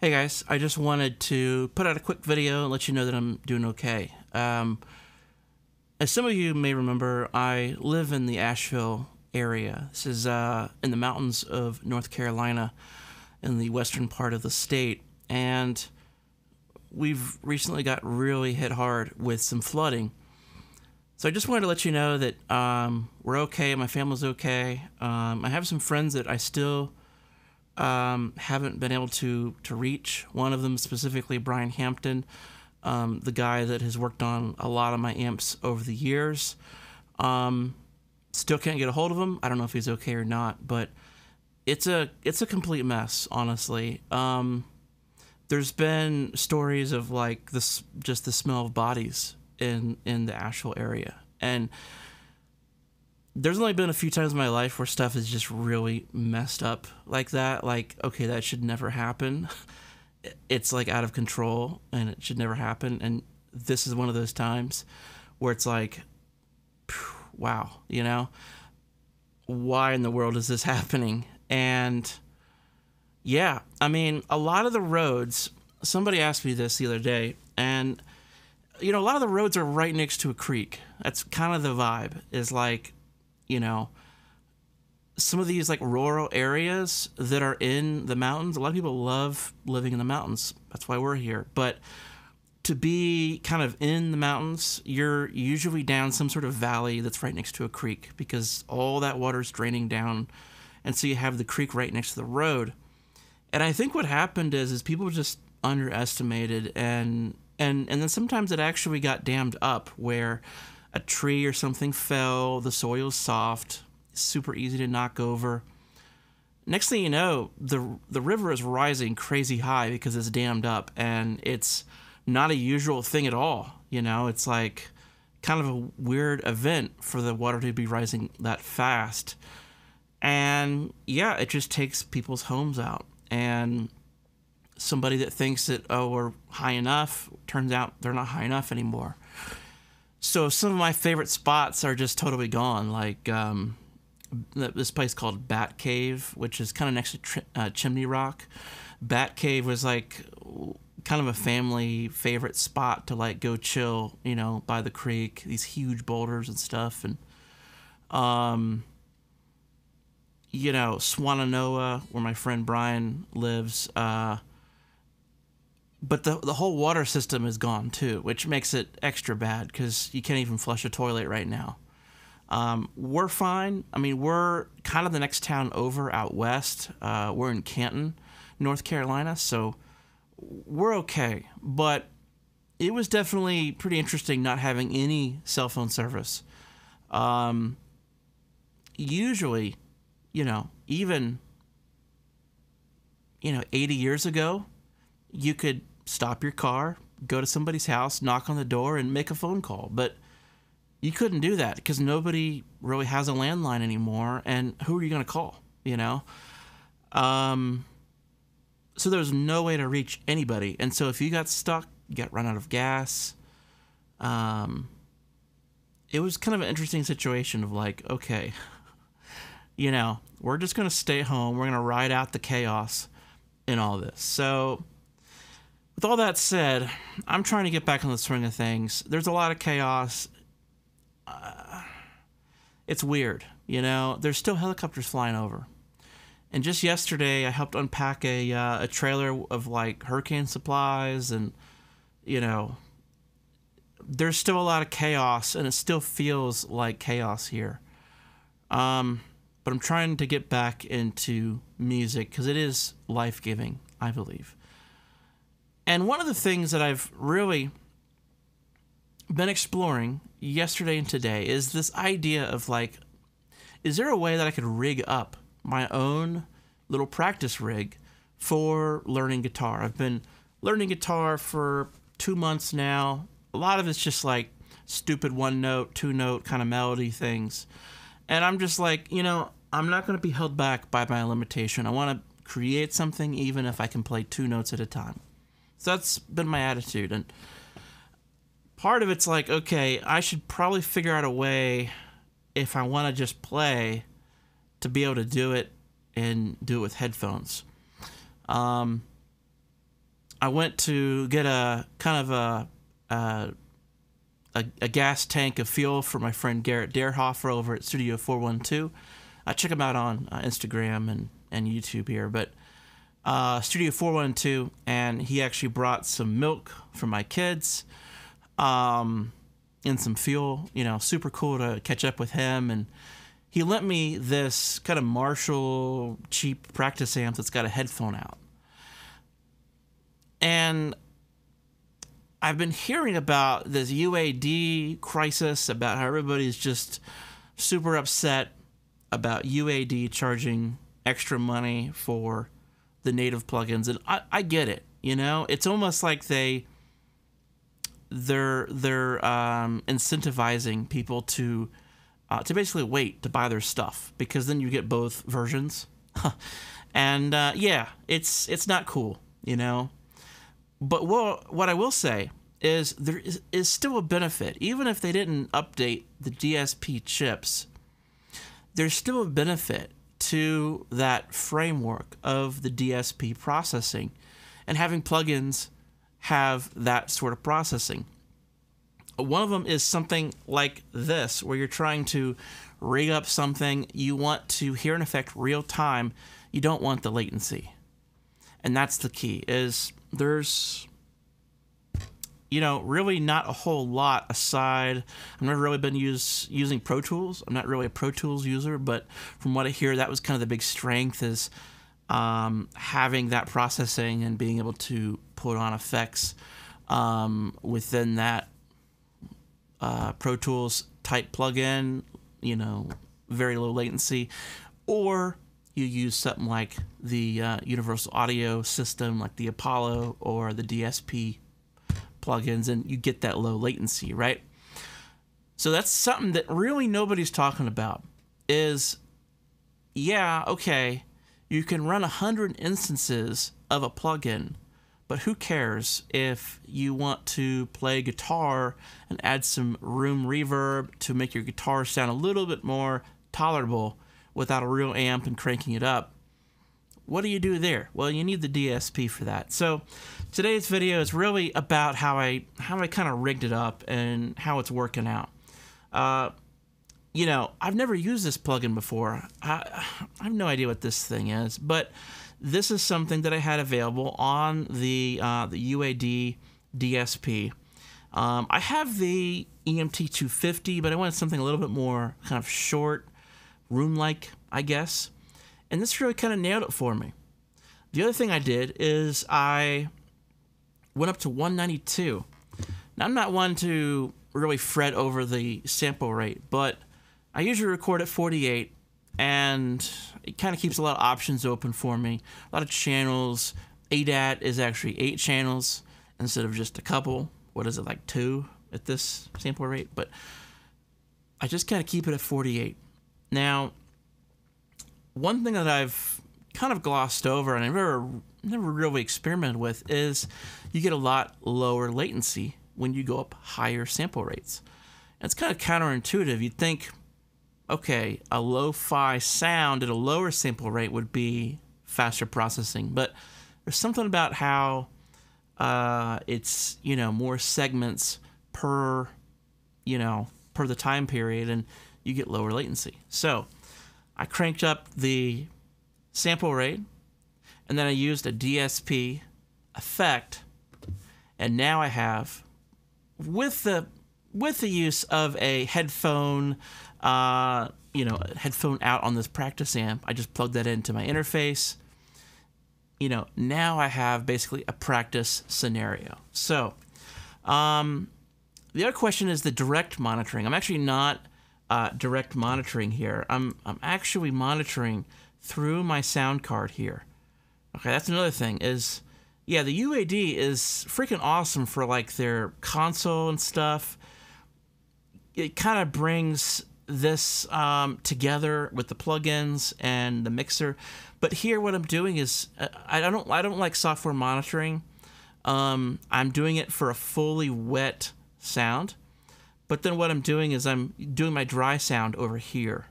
Hey guys, I just wanted to put out a quick video and let you know that I'm doing okay. As some of you may remember, I live in the Asheville area. This is in the mountains of North Carolina in the western part of the state. And we've recently got really hit hard with some flooding. So I just wanted to let you know that we're okay, my family's okay. I have some friends that I still haven't been able to reach. One of them specifically, Brian Hampton, the guy that has worked on a lot of my amps over the years. Still can't get a hold of him. I don't know if he's okay or not, but it's a complete mess, honestly. There's been stories of like this, just the smell of bodies in the Asheville area, and there's only been a few times in my life where stuff is just really messed up like that. Like, okay, that should never happen. It's like out of control and it should never happen. And this is one of those times where it's like, wow, you know, why in the world is this happening? And yeah, I mean, a lot of the roads, somebody asked me this the other day, and you know, a lot of the roads are right next to a creek. That's kind of the vibe, is like, you know, some of these like rural areas that are in the mountains, a lot of people love living in the mountains. That's why we're here. But to be kind of in the mountains, you're usually down some sort of valley that's right next to a creek, because all that water's draining down. And so you have the creek right next to the road. And I think what happened is people just underestimated, and then sometimes it actually got dammed up where a tree or something fell, the soil's soft, super easy to knock over. Next thing you know, the river is rising crazy high because it's dammed up, and it's not a usual thing at all. You know, it's like kind of a weird event for the water to be rising that fast. And yeah, it just takes people's homes out. And somebody that thinks that, oh, we're high enough, turns out they're not high enough anymore. So some of my favorite spots are just totally gone, like this place called Bat Cave, which is kind of next to Chimney Rock. Bat Cave was like kind of a family favorite spot to like go chill, you know, by the creek, these huge boulders and stuff. And, you know, Swannanoa, where my friend Brian lives, but the whole water system is gone too, which makes it extra bad because you can't even flush a toilet right now. We're fine. I mean, we're kind of the next town over out west. We're in Canton, North Carolina, so we're okay. But it was definitely pretty interesting not having any cell phone service. Usually, you know, even, 80 years ago, you could stop your car, go to somebody's house, knock on the door, and make a phone call. But you couldn't do that because nobody really has a landline anymore, and who are you going to call, you know? So there's no way to reach anybody. And so if you got stuck, you got run out of gas. It was kind of an interesting situation of like, okay, you know, we're just going to stay home. We're going to ride out the chaos in all this. So with all that said, I'm trying to get back on the swing of things. There's a lot of chaos. It's weird, you know. There's still helicopters flying over. And just yesterday, I helped unpack a trailer of, like, hurricane supplies. And, you know, there's still a lot of chaos, and it still feels like chaos here. But I'm trying to get back into music because it is life-giving, I believe. And one of the things that I've really been exploring yesterday and today is this idea of like, is there a way that I could rig up my own little practice rig for learning guitar? I've been learning guitar for 2 months now. A lot of it's just like stupid 1-note, 2-note kind of melody things. And I'm just like, you know, I'm not going to be held back by my limitation. I want to create something even if I can play 2 notes at a time. So that's been my attitude. And part of it's like, okay, I should probably figure out a way, if I want to just play, to be able to do it and do it with headphones. I went to get a kind of a gas tank of fuel for my friend Garrett Derhofer over at Studio 412. Check him out on Instagram and YouTube here. But Studio 412, and he actually brought some milk for my kids and some fuel. You know, super cool to catch up with him. And he lent me this kind of Marshall cheap practice amp that's got a headphone out. And I've been hearing about this UAD crisis, about how everybody's just super upset about UAD charging extra money for the native plugins, and I get it. You know, it's almost like they're incentivizing people to basically wait to buy their stuff, because then you get both versions, and yeah, it's not cool, you know. But what I will say is there is still a benefit. Even if they didn't update the DSP chips, there's still a benefit to that framework of the DSP processing, and having plugins have that sort of processing. One of them is something like this, where you're trying to rig up something. You want to hear an effect real time. You don't want the latency. And that's the key, is there's, you know, really not a whole lot aside. I've never really been using Pro Tools. I'm not really a Pro Tools user, but from what I hear, that was kind of the big strength, is having that processing and being able to put on effects within that Pro Tools type plugin, you know, very low latency. Or you use something like the Universal Audio system, like the Apollo or the DSP plugins, and you get that low latency, right? So that's something that really nobody's talking about, is, yeah, okay, you can run 100 instances of a plugin, but who cares if you want to play guitar and add some room reverb to make your guitar sound a little bit more tolerable without a real amp and cranking it up? What do you do there? Well, you need the DSP for that. So today's video is really about how I kind of rigged it up and how it's working out. You know, I've never used this plugin before. I have no idea what this thing is, but this is something that I had available on the UAD DSP. I have the EMT 250, but I wanted something a little bit more kind of short, room-like, I guess. And this really kind of nailed it for me. The other thing I did is I went up to 192. Now, I'm not one to really fret over the sample rate, but I usually record at 48, and it kind of keeps a lot of options open for me. A lot of channels. ADAT is actually 8 channels instead of just a couple. What is it, like 2 at this sample rate? But I just kind of keep it at 48. Now, one thing that I've kind of glossed over and I've never really experimented with is you get a lot lower latency when you go up higher sample rates. And it's kind of counterintuitive. You'd think, okay, a lo-fi sound at a lower sample rate would be faster processing, but there's something about how it's, you know, more segments per, you know, per the time period, and you get lower latency. So I cranked up the sample rate, and then I used a DSP effect, and now I have, with the use of a headphone, you know, headphone out on this practice amp, I just plugged that into my interface. You know, now I have basically a practice scenario. So, the other question is the direct monitoring. I'm actually not direct monitoring here. I'm actually monitoring through my sound card here. Okay, that's another thing is, yeah, the UAD is freaking awesome for like their console and stuff. It kind of brings this together with the plugins and the mixer. But here, what I'm doing is I don't like software monitoring. I'm doing it for a fully wet sound. But then what I'm doing is I'm doing my dry sound over here.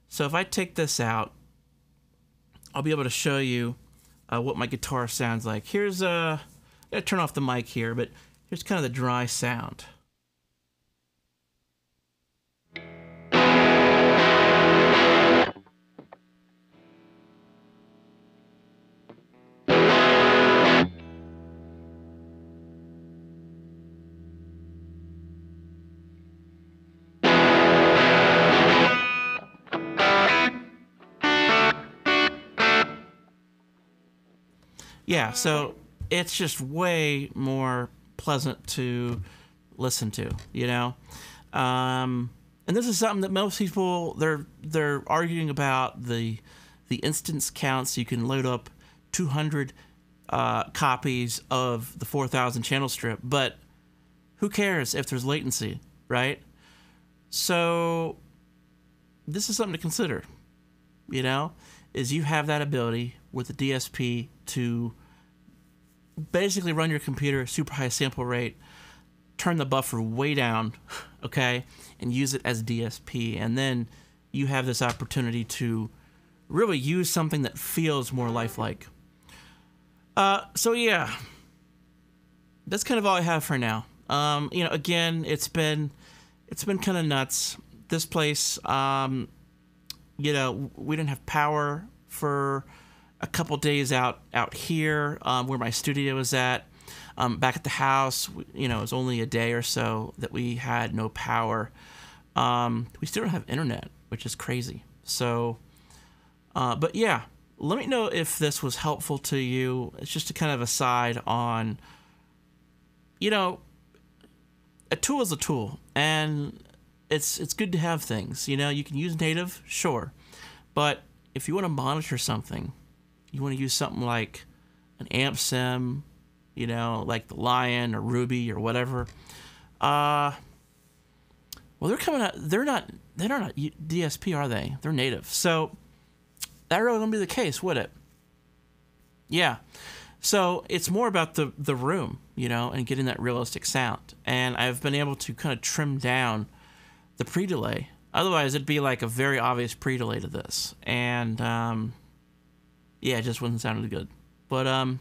So if I take this out, I'll be able to show you what my guitar sounds like. Here's Gotta turn off the mic here, but here's kind of the dry sound. Yeah, so it's just way more pleasant to listen to, you know. And this is something that most people they're arguing about the instance counts. You can load up 200 copies of the 4,000 channel strip, but who cares if there's latency, right? So this is something to consider, you know, is you have that ability with the DSP to basically run your computer super high sample rate, turn the buffer way down, okay, and use it as DSP, and then you have this opportunity to really use something that feels more lifelike. So yeah, that's kind of all I have for now. You know, again, it's been kind of nuts. This place, you know, we didn't have power for a couple days out here where my studio is at. Back at the house, you know, it was only a day or so that we had no power. We still don't have internet, which is crazy. So, but yeah, let me know if this was helpful to you. It's just a kind of aside on, you know, a tool is a tool, and it's good to have things. You know, you can use native, sure, but if you want to monitor something, you want to use something like an amp sim, you know, like the Lion or Ruby or whatever. Well, they're coming out. They're not DSP, are they? They're native. So that really wouldn't be the case, would it? Yeah. So it's more about the room, you know, and getting that realistic sound. And I've been able to kind of trim down the pre-delay. Otherwise, it'd be like a very obvious pre-delay to this. And yeah, it just wouldn't sound good. But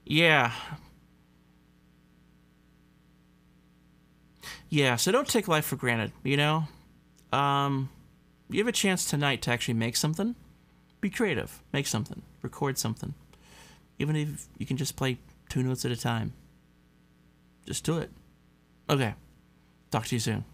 yeah. Yeah, so don't take life for granted, you know? You have a chance tonight to actually make something. Be creative. Make something. Record something. Even if you can just play 2 notes at a time. Just do it. Okay. Talk to you soon.